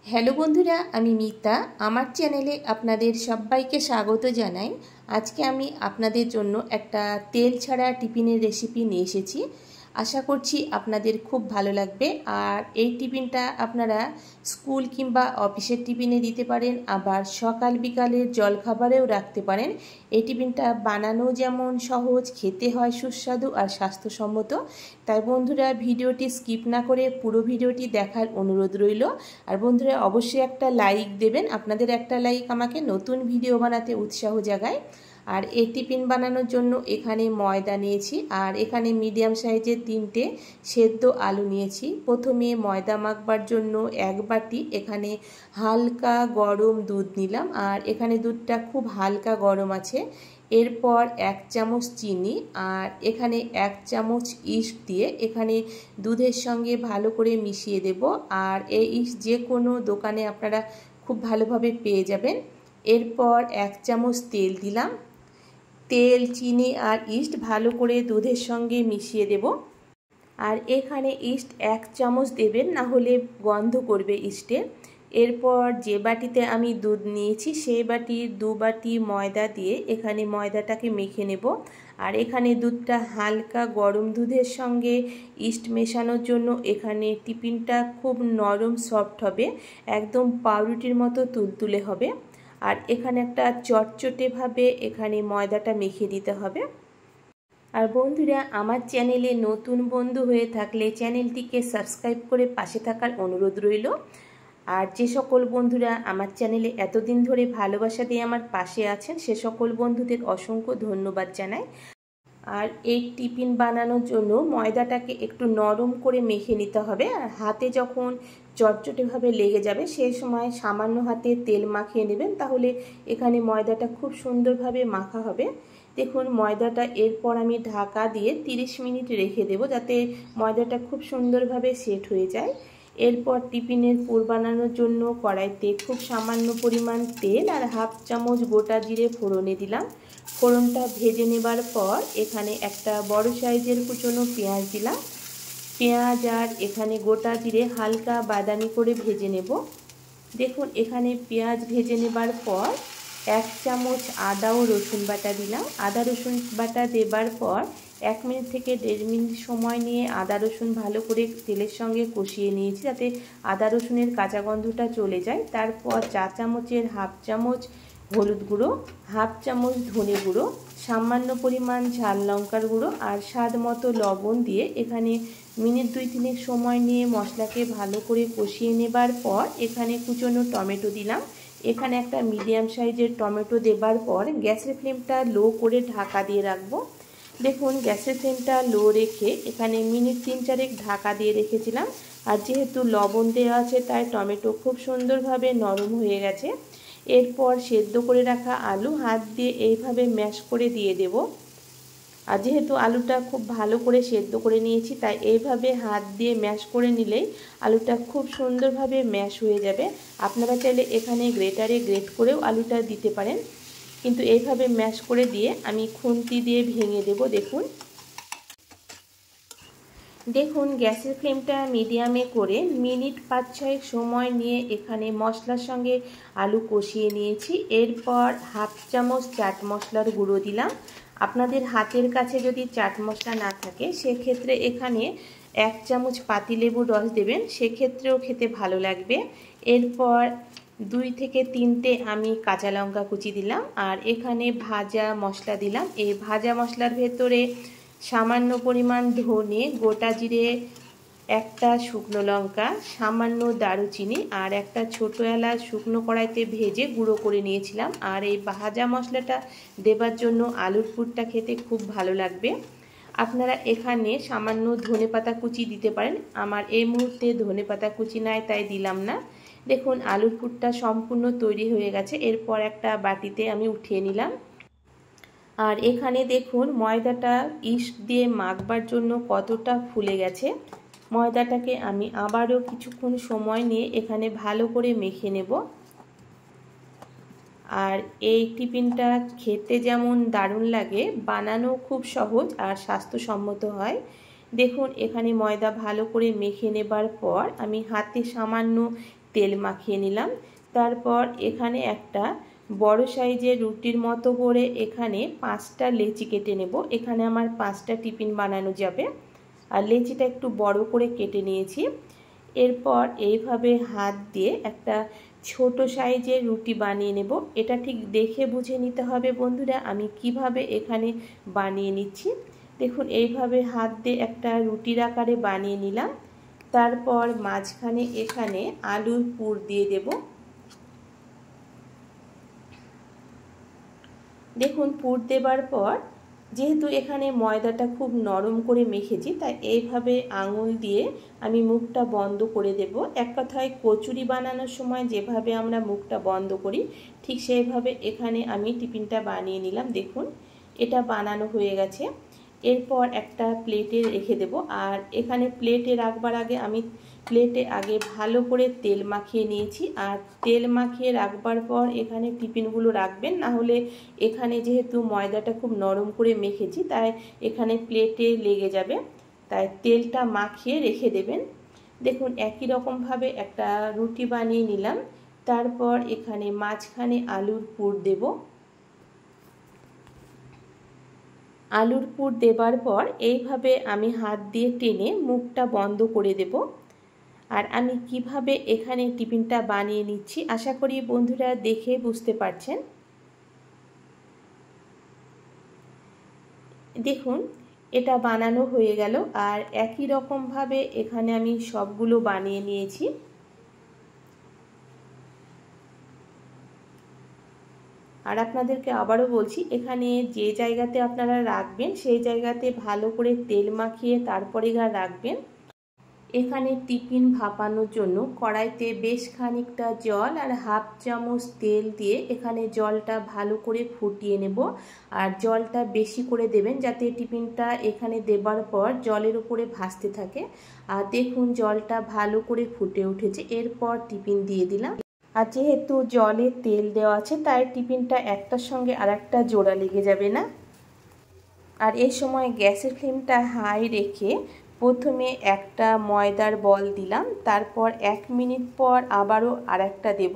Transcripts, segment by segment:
Hello বন্ধুরা, আমি মিতা। আমার চ্যানেলে আপনাদের সবাইকে স্বাগত জানাই। আজকে আমি আপনাদের জন্য একটা তেল ছাড়া টিফিনের রেসিপি নিয়ে এসেছি। আশা করছি আপনাদের খুব ভালো লাগবে। আর এই টিফিনটা আপনারা স্কুল কিংবা অফিসের টিফিনে দিতে পারেন, আবার সকাল বিকালের জলখাবারেও রাখতে পারেন। এই টিফিনটা বানানো যেমন সহজ, খেতে হয় সুস্বাদু আর স্বাস্থ্যসম্মত। তাই বন্ধুরা, ভিডিওটি স্কিপ না করে পুরো ভিডিওটি দেখার অনুরোধ রইল। আর বন্ধুরা, অবশ্যই একটা লাইক দেবেন। আপনাদের একটা লাইক আমাকে নতুন ভিডিও বানাতে উৎসাহ জাগায়। আর এই টিফিন বানানোর জন্য এখানে ময়দা নিয়েছি, আর এখানে মিডিয়াম সাইজের 3টে সেদ্ধ আলু নিয়েছি। প্রথমে ময়দা মাখবার জন্য 1 বাটি এখানে হালকা গরম দুধ নিলাম, আর এখানে দুধটা খুব হালকা গরম আছে। এরপর 1 চামচ চিনি, আর এখানে 1 চামচ ইস্ট দিয়ে এখানে দুধের সঙ্গে ভালো করে মিশিয়ে দেব। আর এই ইস্ট যে কোনো দোকানে আপনারা খুব ভালোভাবে পেয়ে যাবেন। এরপর 1 চামচ তেল দিলাম। তেল, চিনি আর ইস্ট ভালো করে দুধের সঙ্গে মিশিয়ে দেব। আর এখানে ইস্ট 1 চামচ দেবেন, না হলে গন্ধ করবে ইস্টের। এরপর যে বাটিতে আমি দুধ নিয়েছি সেই বাটির 2 বাটি ময়দা দিয়ে এখানে ময়দাটাকে মেখে নেব। আর এখানে দুধটা হালকা গরম দুধের সঙ্গে ইস্ট মেশানোর জন্য এখানে টিফিনটা খুব নরম সফট হবে, একদম পাউরুটির মতো তুলতুলে হবে। আর এখানে একটা চটচটেভাবে এখানে ময়দাটা মেখে দিতে হবে। আর বন্ধুরা, আমার চ্যানেলে নতুন বন্ধু হয়ে থাকলে চ্যানেলটিকে সাবস্ক্রাইব করে পাশে থাকার অনুরোধ রইল। আর যে সকল বন্ধুরা আমার চ্যানেলে এতদিন ধরে ভালোবাসা দিয়ে আমার পাশে আছেন, সে সকল বন্ধুদের অসংখ্য ধন্যবাদ জানাই। আর এই টিফিন বানানোর জন্য ময়দাটাকে একটু নরম করে মেখে নিতে হবে। আর হাতে যখন চটচটেভাবে লেগে যাবে সেই সময় সামান্য হাতে তেল মাখিয়ে নেবেন, তাহলে এখানে ময়দাটা খুব সুন্দরভাবে মাখা হবে। দেখুন, ময়দাটা এরপর আমি ঢাকা দিয়ে 30 মিনিট রেখে দেব, যাতে ময়দাটা খুব সুন্দরভাবে সেট হয়ে যায়। এরপর টিফিনের পুর বানানোর জন্য কড়াইতে খুব সামান্য পরিমাণ তেল আর 1/2 চামচ গোটা জিরে ফোড়নে দিলাম। ফোড়নটা ভেজে নেবার পর এখানে একটা বড় সাইজের কুচনো পেঁয়াজ দিলাম। পেঁয়াজ আর এখানে গোটা জিরে হালকা বাদামি করে ভেজে নেব। দেখুন, এখানে পেঁয়াজ ভেজে নেবার পর 1 চামচ আদা ও রসুন বাটা দিলাম। আদা রসুন বাটা দেবার পর 1 মিনিট থেকে 1.5 মিনিট সময় নিয়ে আদা রসুন ভালো করে তেলের সঙ্গে কষিয়ে নিয়েছি, যাতে আদা রসুনের কাঁচা গন্ধটা চলে যায়। তারপর 4 চামচের 1/2 চামচ হলুদ গুঁড়ো, 1/2 চামচ ধনে গুঁড়ো, সামান্য পরিমাণ ঝাল লঙ্কার গুঁড়ো আর স্বাদ মতো লবণ দিয়ে এখানে মিনিট 2-3 সময় নিয়ে মশলাকে ভালো করে কষিয়ে নেবার পর এখানে কুচনো টমেটো দিলাম। এখানে একটা মিডিয়াম সাইজের টমেটো দেবার পর গ্যাসের ফ্লেমটা লো করে ঢাকা দিয়ে রাখবো। দেখুন, গ্যাসের ফ্লেমটা লো রেখে এখানে মিনিট 3-4 ঢাকা দিয়ে রেখেছিলাম। আর যেহেতু লবণ দেওয়া আছে তাই টমেটো খুব সুন্দরভাবে নরম হয়ে গেছে। এরপর সেদ্ধ করে রাখা আলু হাত দিয়ে এইভাবে ম্যাশ করে দিয়ে দেব। আর যেহেতু আলুটা খুব ভালো করে সেদ্ধ করে নিয়েছি, তাই এইভাবে হাত দিয়ে ম্যাশ করে নিলেই আলুটা খুব সুন্দরভাবে ম্যাশ হয়ে যাবে। আপনারা চাইলে এখানে গ্রেটারে গ্রেট করেও আলুটা দিতে পারেন, কিন্তু এইভাবে ম্যাশ করে দিয়ে আমি খুন্তি দিয়ে ভেঙে দেব। দেখুন, গ্যাসের ফ্লেমটা মিডিয়ামে করে মিনিট 5-6 সময় নিয়ে এখানে মশলার সঙ্গে আলু কষিয়ে নিয়েছি। এরপর 1/2 চামচ চাট মশলার গুঁড়ো দিলাম। আপনাদের হাতের কাছে যদি চাট মশলা না থাকে সেক্ষেত্রে এখানে 1 চামচ পাতিলেবুর রস দেবেন, সেক্ষেত্রেও খেতে ভালো লাগবে। এরপর 2 থেকে 3টে আমি কাঁচা লঙ্কা কুচি দিলাম। আর এখানে ভাজা মশলা দিলাম। এই ভাজা মশলার ভেতরে সামান্য পরিমাণ ধনে, গোটা জিরে, একটা শুকনো লঙ্কা, সামান্য দারুচিনি আর একটা ছোটো এলাচ শুকনো কড়াইতে ভেজে গুঁড়ো করে নিয়েছিলাম। আর এই ভাজা মশলাটা দেবার জন্য আলুর পুরটা খেতে খুব ভালো লাগবে। আপনারা এখানে সামান্য ধনেপাতা কুচি দিতে পারেন। আমার এই মুহূর্তে ধনেপাতা কুচি নাই, তাই দিলাম না। দেখুন, আলুর পুরটা সম্পূর্ণ তৈরি হয়ে গেছে। এরপর একটা বাটিতে আমি উঠিয়ে নিলাম। আর এখানে দেখুন, ময়দাটা ইস্ট দিয়ে মাখবার জন্য কতটা ফুলে গেছে। ময়দাটাকে আমি আবারও কিছুক্ষণ সময় নিয়ে এখানে ভালো করে মেখে নেব। আর এই টিফিনটা খেতে যেমন দারুণ লাগে, বানানো খুব সহজ আর স্বাস্থ্যসম্মত হয়। দেখুন, এখানে ময়দা ভালো করে মেখে নেবার পর আমি হাতে সামান্য তেল মাখিয়ে নিলাম। তারপর এখানে একটা বড় সাইজের রুটির মতো করে এখানে 5টা লেচি কেটে নেব। এখানে আমার 5টা টিফিন বানানো যাবে, আর লেচিটা একটু বড় করে কেটে নিয়েছি। এরপর এইভাবে হাত দিয়ে একটা ছোট সাইজের রুটি বানিয়ে নেব। এটা ঠিক দেখে বুঝে নিতে হবে বন্ধুরা আমি কিভাবে এখানে বানিয়ে নিচ্ছি। দেখুন এইভাবে হাত দিয়ে একটা রুটির আকারে বানিয়ে নিলাম। তারপর মাঝখানে এখানে আলুর পুর দিয়ে দেব। দেখুন পুর দেবার পর যেহেতু এখানে ময়দাটা খুব নরম করে মেখেছি, তাই এইভাবে আঙুল দিয়ে আমি মুখটা বন্ধ করে দেব। এক কথায় কচুরি বানানোর সময় যেভাবে আমরা মুখটা বন্ধ করি, ঠিক সেইভাবে এখানে আমি টিফিনটা বানিয়ে নিলাম। দেখুন এটা বানানো হয়ে গেছে। এরপর একটা প্লেটে রেখে দেব। আর এখানে প্লেটে রাখবার আগে আমি প্লেটে আগে ভালো করে তেল মাখিয়ে নিয়েছি। আর তেল মাখিয়ে রাখবার পর এখানে টিফিনগুলো রাখবেন, না হলে এখানে যেহেতু ময়দাটা খুব নরম করে মেখেছি তাই এখানে প্লেটে লেগে যাবে, তাই তেলটা মাখিয়ে রেখে দেবেন। দেখুন একই রকমভাবে একটা রুটি বানিয়ে নিলাম। তারপর এখানে মাঝখানে আলুর পুর দেব। আলুর পুর দেবার পর এইভাবে আমি হাত দিয়ে টেনে মুখটা বন্ধ করে দেব। আর আমি কিভাবে এখানে টিফিনটা বানিয়ে নিচ্ছি আশা করি বন্ধুরা দেখে বুঝতে পারছেন। দেখুন এটা বানানো হয়ে গেল। আর একই রকমভাবে এখানে আমি সবগুলো বানিয়ে নিয়েছি। আর আপনাদেরকে আবারও বলছি, এখানে যে জায়গাতে আপনারা রাখবেন সেই জায়গাতে ভালো করে তেল মাখিয়ে তারপরে রাখবেন। এখানে টিফিন ভাপানোর জন্য কড়াইতে বেশ খানিকটা জল আর হাফ চামচ তেল দিয়ে এখানে জলটা ভালো করে ফুটিয়ে নেব। আর জলটা বেশি করে দেবেন যাতে টিফিনটা এখানে দেবার পর জলের উপরে ভাসতে থাকে। আর দেখুন জলটা ভালো করে ফুটে উঠেছে। এরপর টিফিন দিয়ে দিলাম। আর যেহেতু জলে তেল দেওয়া আছে তাই টিফিনটা একটার সঙ্গে আরেকটা জোড়া লেগে যাবে না। আর এই সময় গ্যাসের ফ্লেমটা হাই রেখে প্রথমে একটা ময়দার বল দিলাম, তারপর 1 মিনিট পর আবারও আরেকটা দেব।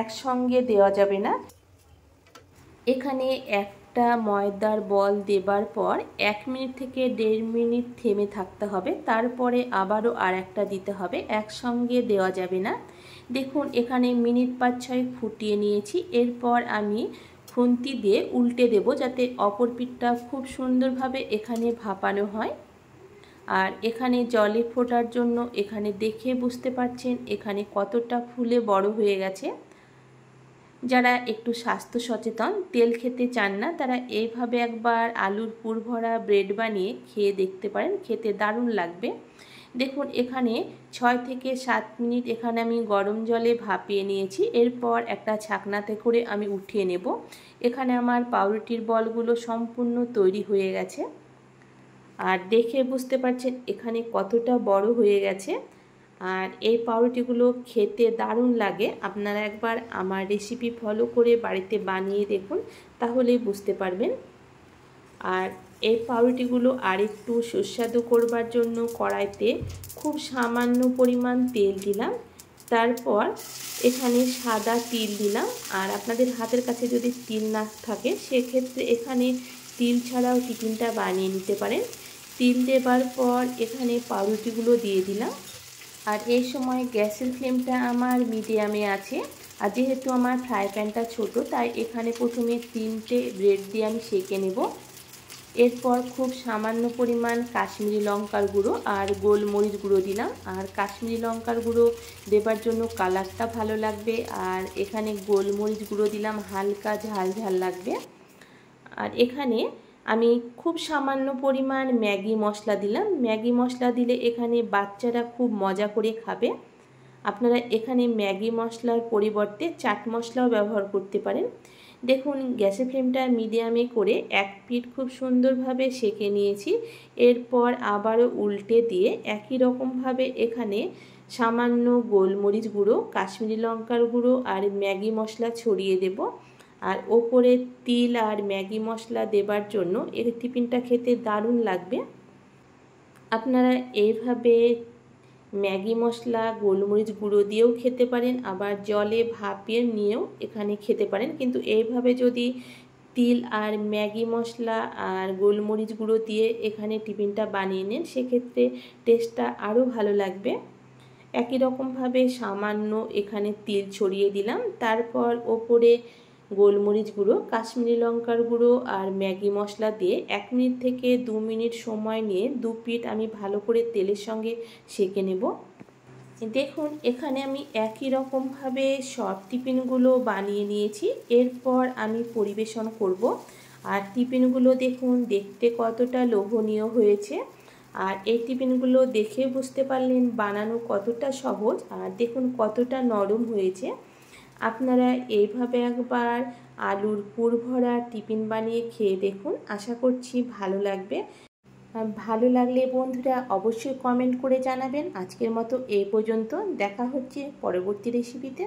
একসঙ্গে দেওয়া যাবে না। এখানে একটা ময়দার বল দেবার পর 1 মিনিট থেকে 1.5 মিনিট থেমে থাকতে হবে, তারপরে আবারও আরেকটা দিতে হবে। একসঙ্গে দেওয়া যাবে না। দেখুন এখানে মিনিট 5-6 ফুটিয়ে নিয়েছি। এরপর আমি খুন্তি দিয়ে উল্টে দেব যাতে অপর পিঠটা খুব সুন্দরভাবে এখানে ভাপানো হয়। আর এখানে জলে ফোটার জন্য এখানে দেখে বুঝতে পারছেন এখানে কতটা ফুলে বড় হয়ে গেছে। যারা একটু স্বাস্থ্য সচেতন, তেল খেতে চান না, তারা এইভাবে একবার আলুর পুর ভরা ব্রেড বানিয়ে খেয়ে দেখতে পারেন, খেতে দারুণ লাগবে। দেখুন এখানে 6 থেকে 7 মিনিট এখানে আমি গরম জলে ভাপিয়ে নিয়েছি। এরপর একটা ছাকনাতে করে আমি উঠিয়ে নেব। এখানে আমার পাউরুটির বলগুলো সম্পূর্ণ তৈরি হয়ে গেছে। আর দেখে বুঝতে পারছেন এখানে কতটা বড় হয়ে গেছে। আর এই পাউরুটিগুলো খেতে দারুণ লাগে। আপনারা একবার আমার রেসিপি ফলো করে বাড়িতে বানিয়ে দেখুন, তাহলেই বুঝতে পারবেন। আর এই পাউরুটিগুলো আরেকটু সুস্বাদু করবার জন্য কড়াইতে খুব সামান্য পরিমাণ তেল দিলাম। তারপর এখানে সাদা তিল দিলাম। আর আপনাদের হাতের কাছে যদি তিল না থাকে সেক্ষেত্রে এখানে তিল ছাড়াও টিফিনটা বানিয়ে নিতে পারেন। তিল দেবার পর এখানে পাউরুটিগুলো দিয়ে দিলাম। আর এই সময় গ্যাসের ফ্লেমটা আমার মিডিয়ামে আছে। আর যেহেতু আমার ফ্রাই প্যানটা ছোটো তাই এখানে প্রথমে 3টে ব্রেড দিয়ে আমি সেঁকে নেব। এরপর খুব সামান্য পরিমাণ কাশ্মীরি লঙ্কার গুঁড়ো আর গোলমরিচ গুঁড়ো দিলাম। আর কাশ্মীরি লঙ্কার গুঁড়ো দেবার জন্য কালারটা ভালো লাগবে। আর এখানে গোলমরিচ গুঁড়ো দিলাম, হালকা ঝাল ঝাল লাগবে। আর এখানে আমি খুব সামান্য পরিমাণ ম্যাগি মশলা দিলাম। ম্যাগি মশলা দিলে এখানে বাচ্চারা খুব মজা করে খাবে। আপনারা এখানে ম্যাগি মশলার পরিবর্তে চাট মশলাও ব্যবহার করতে পারেন। দেখুন গ্যাসের ফ্লেমটা মিডিয়ামে করে এক পিঠ খুব সুন্দরভাবে সেঁকে নিয়েছি। এরপর আবারও উল্টে দিয়ে একই রকমভাবে এখানে সামান্য গোলমরিচ গুঁড়ো, কাশ্মীরি লঙ্কার গুঁড়ো আর ম্যাগি মশলা ছড়িয়ে দেব। আর ওপরে তিল আর ম্যাগি মশলা দেবার জন্য এই টিফিনটা খেতে দারুণ লাগবে। আপনারা এইভাবে ম্যাগি মশলা গোলমরিচ গুঁড়ো দিয়েও খেতে পারেন, আবার জলে ভাপিয়ে নিয়েও এখানে খেতে পারেন। কিন্তু এইভাবে যদি তিল আর ম্যাগি মশলা আর গোলমরিচ গুঁড়ো দিয়ে এখানে টিফিনটা বানিয়ে নেন, সেক্ষেত্রে টেস্টটা আরও ভালো লাগবে। একই রকমভাবে সামান্য এখানে তিল ছড়িয়ে দিলাম, তারপর ওপরে গোলমরিচ গুঁড়ো, কাশ্মীরি লঙ্কার গুঁড়ো আর ম্যাগি মশলা দিয়ে 1 মিনিট থেকে 2 মিনিট সময় নিয়ে 2 পিঠ আমি ভালো করে তেলের সঙ্গে সেঁকে নেব। দেখুন এখানে আমি একই রকমভাবে সব টিফিনগুলো বানিয়ে নিয়েছি। এরপর আমি পরিবেশন করব। আর টিফিনগুলো দেখুন দেখতে কতটা লোভনীয় হয়েছে। আর এই টিফিনগুলো দেখে বুঝতে পারলেন বানানো কতটা সহজ, আর দেখুন কতটা নরম হয়েছে। আপনারা এইভাবে একবার আলুর পুর ভরা টিফিন বানিয়ে খেয়ে দেখুন, আশা করছি ভালো লাগবে। ভালো লাগলে বন্ধুরা অবশ্যই কমেন্ট করে জানাবেন। আজকের মতো এই পর্যন্ত, দেখা হচ্ছে পরবর্তী রেসিপিতে।